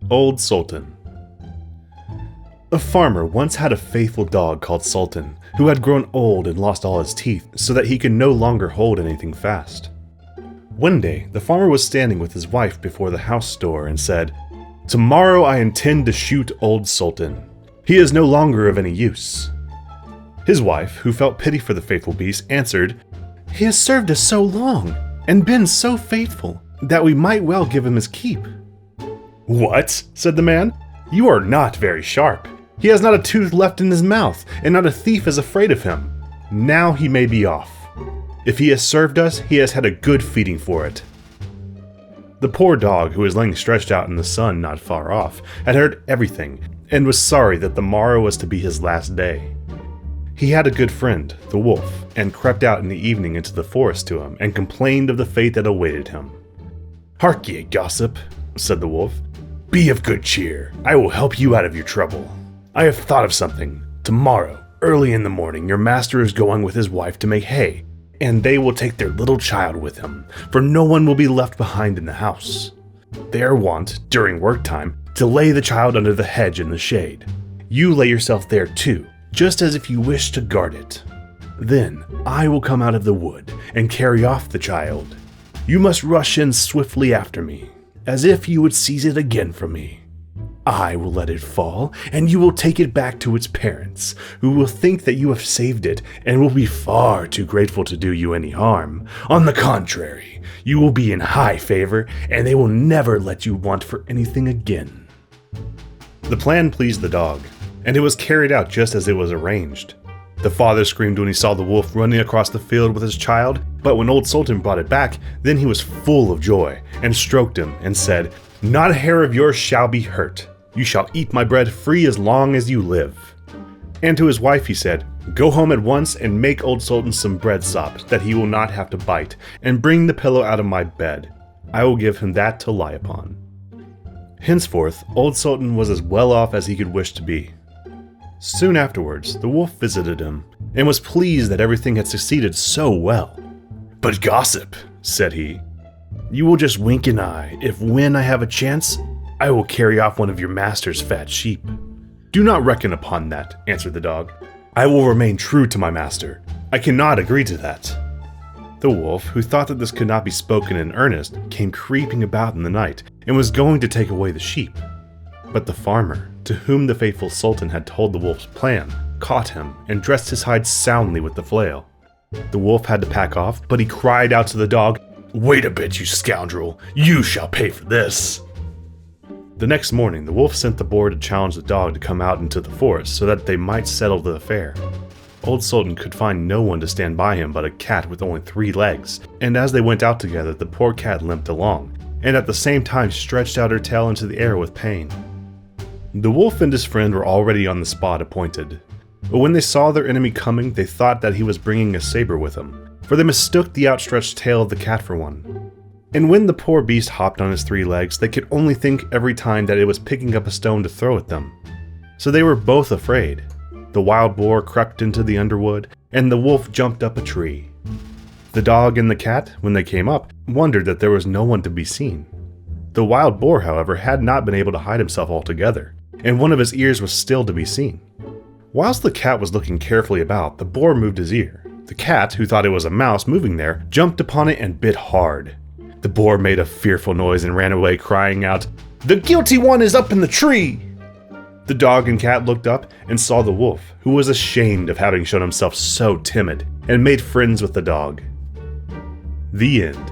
Old Sultan. A farmer once had a faithful dog called Sultan, who had grown old and lost all his teeth so that he could no longer hold anything fast. One day, the farmer was standing with his wife before the house door and said, "Tomorrow I intend to shoot old Sultan. He is no longer of any use." His wife, who felt pity for the faithful beast, answered, "He has served us so long and been so faithful that we might well give him his keep." "What?" said the man. "You are not very sharp. He has not a tooth left in his mouth, and not a thief is afraid of him. Now he may be off. If he has served us, he has had a good feeding for it." The poor dog, who was laying stretched out in the sun not far off, had heard everything, and was sorry that the morrow was to be his last day. He had a good friend, the wolf, and crept out in the evening into the forest to him, and complained of the fate that awaited him. "Hark ye, gossip," said the wolf. "Be of good cheer. I will help you out of your trouble. I have thought of something. Tomorrow, early in the morning, your master is going with his wife to make hay, and they will take their little child with him, for no one will be left behind in the house. They are wont, during work time, to lay the child under the hedge in the shade. You lay yourself there too, just as if you wish to guard it. Then I will come out of the wood and carry off the child. You must rush in swiftly after me, as if you would seize it again from me. I will let it fall, and you will take it back to its parents, who will think that you have saved it and will be far too grateful to do you any harm. On the contrary, you will be in high favor, and they will never let you want for anything again." The plan pleased the dog, and it was carried out just as it was arranged. The father screamed when he saw the wolf running across the field with his child, but when old Sultan brought it back, then he was full of joy, and stroked him, and said, "Not a hair of yours shall be hurt. You shall eat my bread free as long as you live." And to his wife he said, "Go home at once and make old Sultan some bread sop that he will not have to bite, and bring the pillow out of my bed. I will give him that to lie upon." Henceforth, old Sultan was as well off as he could wish to be. Soon afterwards, the wolf visited him, and was pleased that everything had succeeded so well. "But gossip," said he, "you will just wink an eye if, when I have a chance, I will carry off one of your master's fat sheep." "Do not reckon upon that," answered the dog. "I will remain true to my master. I cannot agree to that." The wolf, who thought that this could not be spoken in earnest, came creeping about in the night, and was going to take away the sheep. But the farmer, to whom the faithful Sultan had told the wolf's plan, caught him and dressed his hide soundly with the flail. The wolf had to pack off, but he cried out to the dog, "Wait a bit, you scoundrel! You shall pay for this!" The next morning, the wolf sent the boar to challenge the dog to come out into the forest so that they might settle the affair. Old Sultan could find no one to stand by him but a cat with only 3 legs, and as they went out together, the poor cat limped along, and at the same time stretched out her tail into the air with pain. The wolf and his friend were already on the spot appointed, but when they saw their enemy coming, they thought that he was bringing a saber with him, for they mistook the outstretched tail of the cat for one. And when the poor beast hopped on his 3 legs, they could only think every time that it was picking up a stone to throw at them. So they were both afraid. The wild boar crept into the underwood, and the wolf jumped up a tree. The dog and the cat, when they came up, wondered that there was no one to be seen. The wild boar, however, had not been able to hide himself altogether, and one of his ears was still to be seen. Whilst the cat was looking carefully about, the boar moved his ear. The cat, who thought it was a mouse moving there, jumped upon it and bit hard. The boar made a fearful noise and ran away, crying out, "The guilty one is up in the tree!" The dog and cat looked up and saw the wolf, who was ashamed of having shown himself so timid, and made friends with the dog. The end.